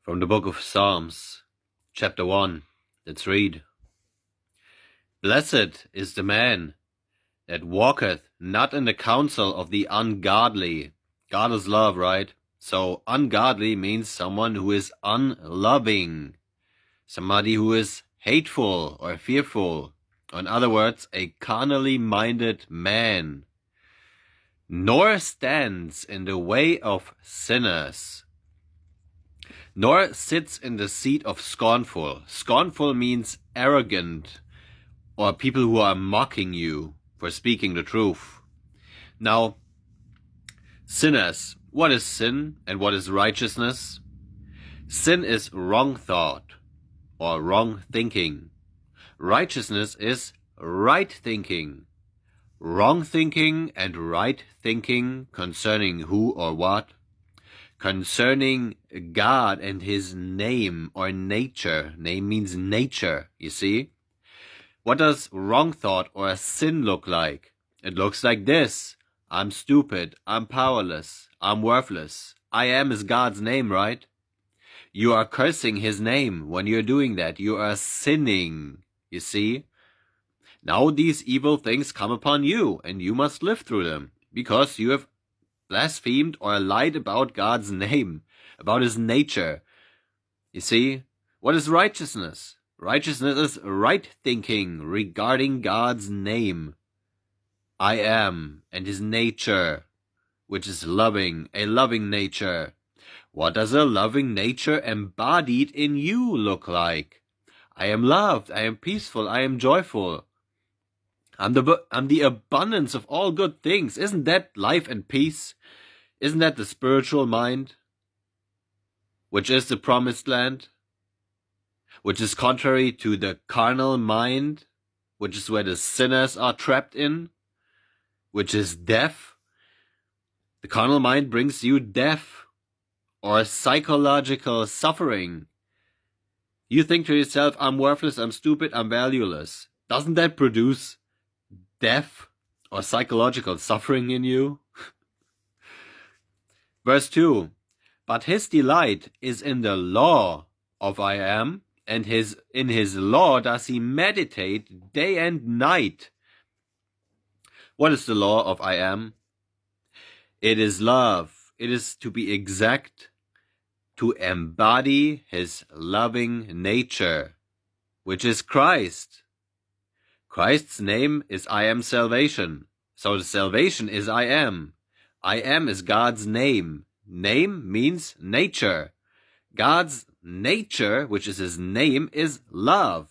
From the book of Psalms, chapter 1, let's read. Blessed is the man that walketh not in the counsel of the ungodly. God is love, right? So ungodly means someone who is unloving, somebody who is hateful or fearful. In other words, a carnally minded man. Nor stands in the way of sinners, nor sits in the seat of scornful. Scornful means arrogant, or people who are mocking you for speaking the truth. Now, sinners, what is sin and what is righteousness? Sin is wrong thought or wrong thinking. Righteousness is right thinking. Wrong thinking and right thinking concerning who or what? Concerning God and his name or nature. Name means nature, you see? What does wrong thought or sin look like? It looks like this. I'm stupid. I'm powerless. I'm worthless. I am is God's name, right? You are cursing his name when you're doing that. You are sinning, you see? Now these evil things come upon you, and you must live through them, because you have blasphemed or lied about God's name, about his nature. You see, what is righteousness? Righteousness is right thinking regarding God's name. I am, and his nature, which is loving, a loving nature. What does a loving nature embodied in you look like? I am loved, I am peaceful, I am joyful. I'm the abundance of all good things. Isn't that life and peace? Isn't that the spiritual mind, which is the promised land, which is contrary to the carnal mind, which is where the sinners are trapped in, which is death? The carnal mind brings you death or psychological suffering. You think to yourself, I'm worthless, I'm stupid, I'm valueless. Doesn't that produce death or psychological suffering in you? Verse 2, but his delight is in the law of I am, and in his law does he meditate day and night. What is the law of I am? It is love. It is, to be exact, to embody his loving nature, which is Christ. Christ's name is I am salvation. So the salvation is I am. I am is God's name. Name means nature. God's nature, which is his name, is love.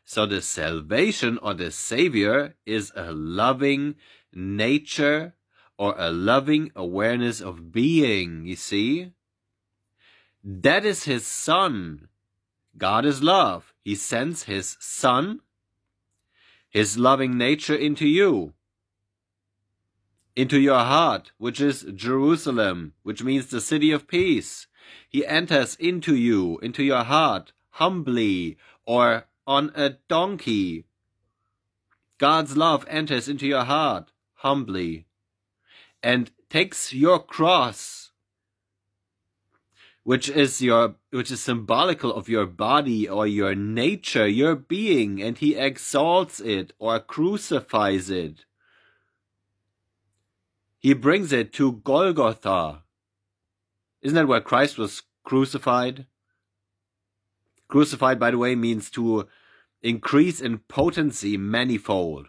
So the salvation or the Savior is a loving nature or a loving awareness of being, you see? That is his Son. God is love. He sends his Son, his loving nature into you, into your heart, which is Jerusalem, which means the city of peace. He enters into you, into your heart, humbly or on a donkey. God's love enters into your heart, humbly, and takes your cross, which is symbolical of your body or your nature, your being, and he exalts it or crucifies it. He brings it to Golgotha. Isn't that where Christ was crucified? Crucified, by the way, means to increase in potency manifold.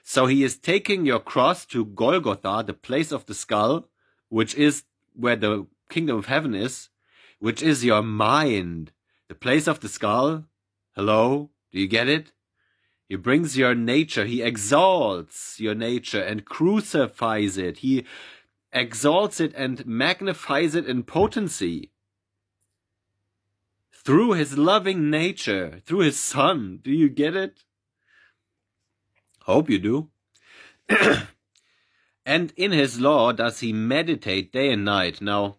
So he is taking your cross to Golgotha, the place of the skull, which is where the kingdom of heaven is, which is your mind. The place of the skull. Hello? Do you get it? He brings your nature. He exalts your nature and crucifies it. He exalts it and magnifies it in potency. Through his loving nature, through his Son. Do you get it? Hope you do. And in his law does he meditate day and night. Now,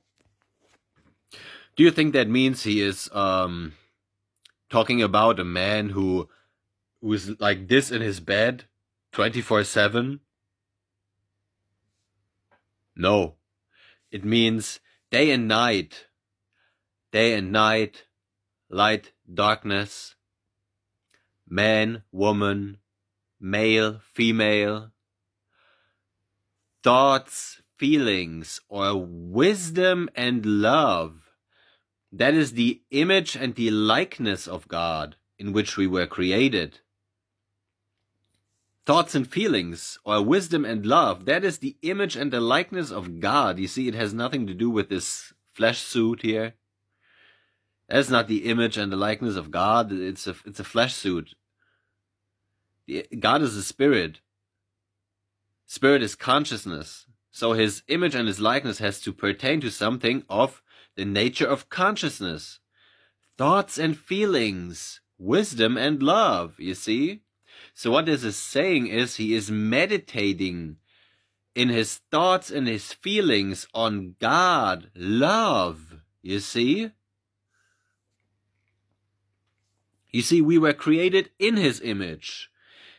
do you think that means he is talking about a man who is like this in his bed 24/7? No. It means day and night day and night, light, darkness, man, woman, male, female, thoughts, feelings, or wisdom and love. That is the image and the likeness of God in which we were created. Thoughts and feelings, or wisdom and love, that is the image and the likeness of God. You see, it has nothing to do with this flesh suit here. That's not the image and the likeness of God. It's a flesh suit. God is a spirit. Spirit is consciousness. So his image and his likeness has to pertain to something of the nature of consciousness. Thoughts and feelings, wisdom and love, you see? So what this is saying is he is meditating in his thoughts and his feelings on God, love, you see? You see, we were created in his image.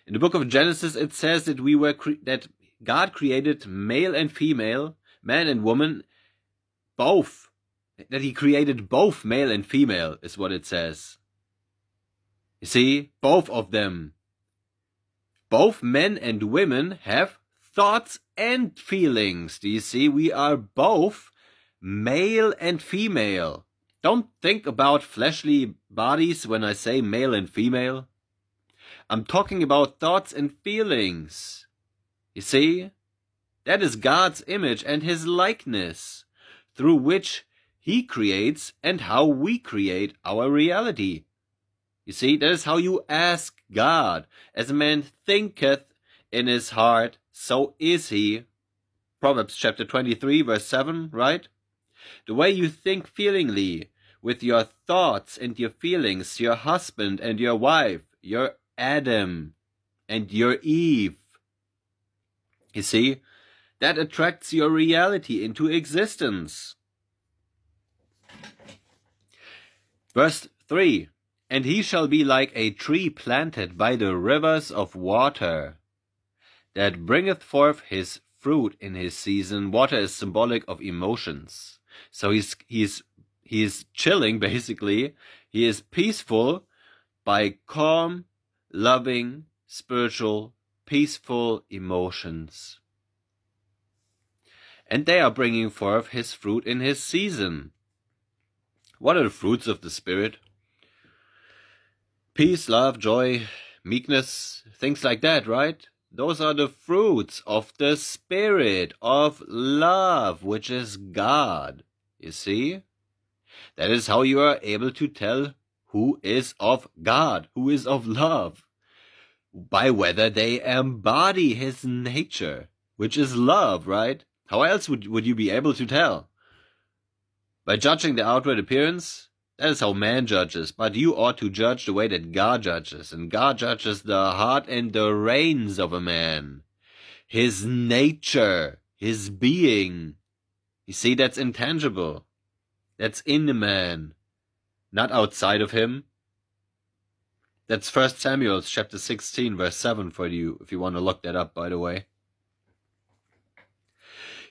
In the book of Genesis, it says that that God created male and female, man and woman, both. That he created both male and female is what it says. You see, both of them. Both men and women have thoughts and feelings. Do you see? We are both male and female. Don't think about fleshly bodies when I say male and female. I'm talking about thoughts and feelings. You see? That is God's image and his likeness, through which he creates and how we create our reality. You see, that is how you ask God. As a man thinketh in his heart, so is he. Proverbs chapter 23, verse 7, right? The way you think feelingly, with your thoughts and your feelings, your husband and your wife, your Adam and your Eve. You see, that attracts your reality into existence. Verse 3, and he shall be like a tree planted by the rivers of water, that bringeth forth his fruit in his season. Water is symbolic of emotions. So he's chilling, basically. He is peaceful by calm, loving, spiritual, peaceful emotions. And they are bringing forth his fruit in his season. What are the fruits of the Spirit? Peace, love, joy, meekness, things like that, right? Those are the fruits of the Spirit of love, which is God. You see? That is how you are able to tell who is of God, who is of love, by whether they embody his nature, which is love, right? How else would you be able to tell? By judging the outward appearance? That is how man judges, but you ought to judge the way that God judges, and God judges the heart and the reins of a man, his nature, his being. You see, that's intangible. That's in the man, not outside of him. That's 1 Samuel chapter 16, verse 7 for you, if you want to look that up, by the way.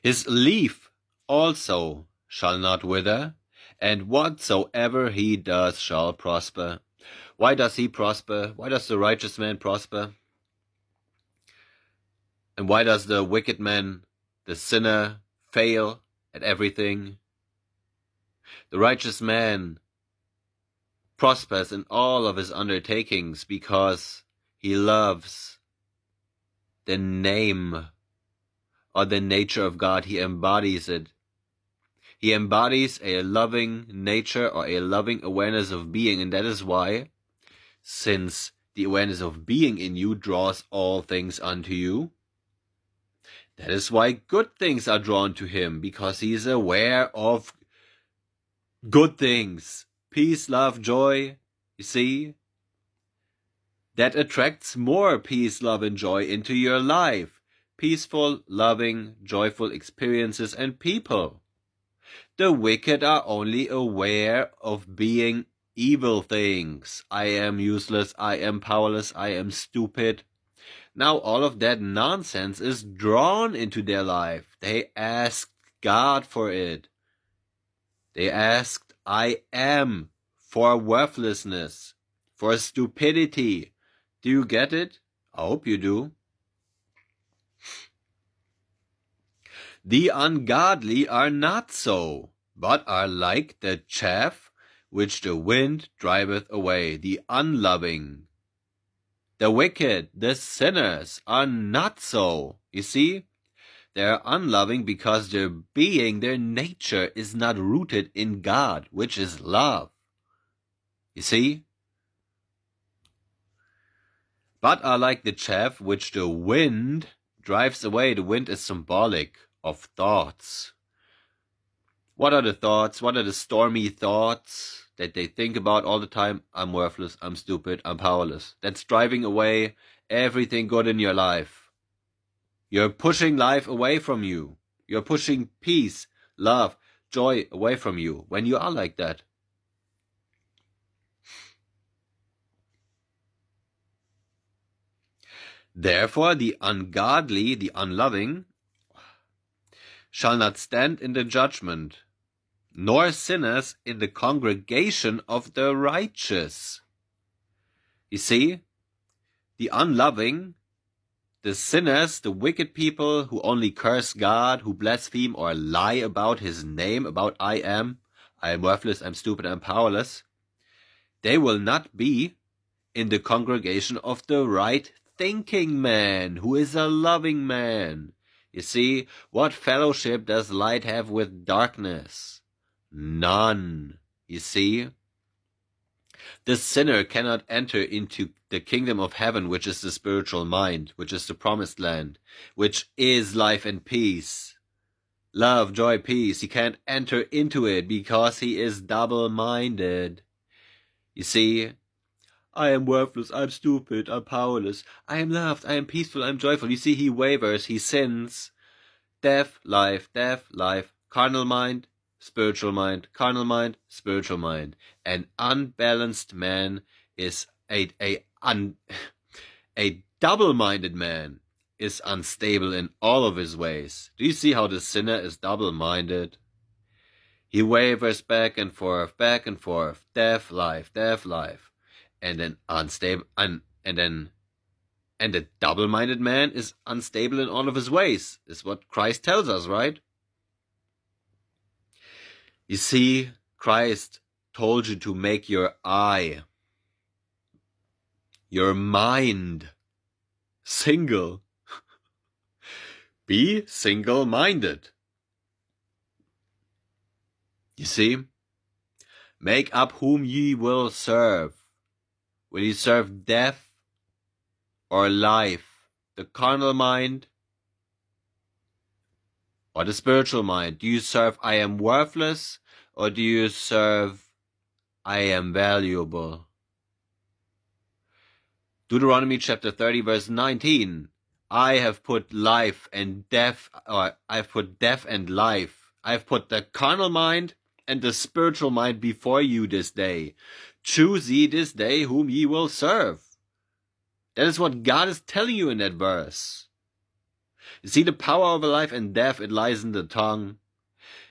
His leaf also shall not wither, and whatsoever he does shall prosper. Why does he prosper? Why does the righteous man prosper? And why does the wicked man, the sinner, fail at everything? The righteous man prospers in all of his undertakings because he loves the name or the nature of God. He embodies it. He embodies a loving nature or a loving awareness of being, and that is why, since the awareness of being in you draws all things unto you, that is why good things are drawn to him, because he is aware of good things. Peace, love, joy, you see? That attracts more peace, love, and joy into your life. Peaceful, loving, joyful experiences and people. The wicked are only aware of being evil things. I am useless, I am powerless, I am stupid. Now all of that nonsense is drawn into their life. They asked God for it. They asked I am for worthlessness, for stupidity. Do you get it? I hope you do. The ungodly are not so, but are like the chaff which the wind driveth away. The unloving, the wicked, the sinners are not so. You see? They're unloving because their being, their nature is not rooted in God, which is love. You see? But are like the chaff which the wind drives away. The wind is symbolic of thoughts. What are the thoughts? What are the stormy thoughts that they think about all the time? I'm worthless, I'm stupid, I'm powerless. That's driving away everything good in your life. You're pushing life away from you. You're pushing peace, love, joy away from you when you are like that. Therefore, the ungodly, the unloving, shall not stand in the judgment, nor sinners in the congregation of the righteous. You see, the unloving, the sinners, the wicked people who only curse God, who blaspheme or lie about his name, about I am worthless, I'm stupid, I'm powerless, they will not be in the congregation of the right thinking man, who is a loving man. You see, what fellowship does light have with darkness? None. You see? The sinner cannot enter into the kingdom of heaven, which is the spiritual mind, which is the promised land, which is life and peace. Love, joy, peace. He can't enter into it because he is double-minded. You see, I am worthless, I'm stupid, I'm powerless. I am loved, I am peaceful, I'm joyful. You see, he wavers, he sins. Death, life, carnal mind, spiritual mind, carnal mind, spiritual mind. An unbalanced man is a double-minded man is unstable in all of his ways. Do you see how the sinner is double-minded? He wavers back and forth, death, life, and then unstable, and the double-minded man is unstable in all of his ways, is what Christ tells us, right? You see, Christ told you to make your eye, your mind, single. Be single-minded. You see? Make up whom ye will serve. Will you serve death or life? The carnal mind or the spiritual mind? Do you serve I am worthless, or do you serve I am valuable? Deuteronomy chapter 30 verse 19. I have put life and death, or I've put death and life. I've put the carnal mind and the spiritual mind before you this day. Choose ye this day whom ye will serve. That is what God is telling you in that verse. You see, the power over life and death, it lies in the tongue,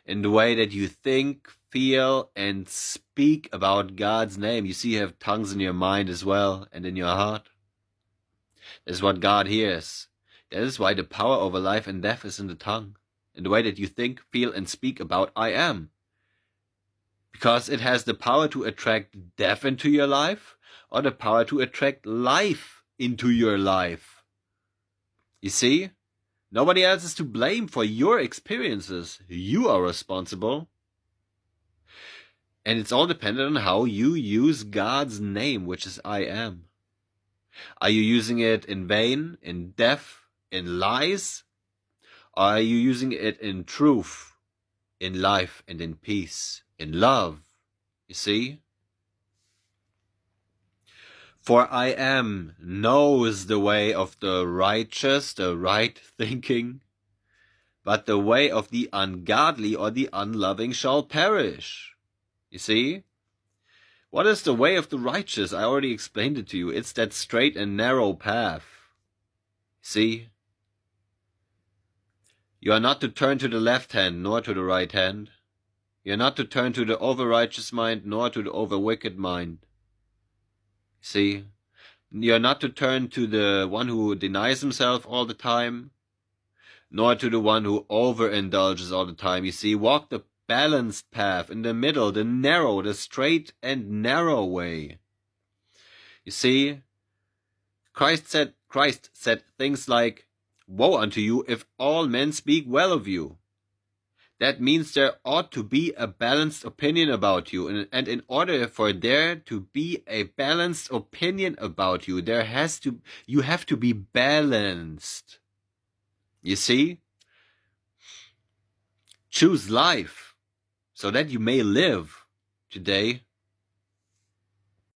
in the way that you think, feel, and speak about God's name. You see, you have tongues in your mind as well, and in your heart. That is what God hears. That is why the power over life and death is in the tongue, in the way that you think, feel, and speak about I am. Because it has the power to attract death into your life, or the power to attract life into your life. You see? Nobody else is to blame for your experiences. You are responsible. And it's all dependent on how you use God's name, which is I am. Are you using it in vain, in death, in lies? Or are you using it in truth, in life, and in peace, in love? You see? For I am knows the way of the righteous, the right thinking, but the way of the ungodly or the unloving shall perish. You see? What is the way of the righteous? I already explained it to you. It's that straight and narrow path. See? You are not to turn to the left hand nor to the right hand. You're not to turn to the over-righteous mind, nor to the over-wicked mind. See? You're not to turn to the one who denies himself all the time, nor to the one who overindulges all the time. You see, walk the balanced path in the middle, the narrow, the straight and narrow way. You see, Christ said things like, "Woe unto you if all men speak well of you." That means there ought to be a balanced opinion about you. And in order for there to be a balanced opinion about you, you have to be balanced. You see? Choose life so that you may live today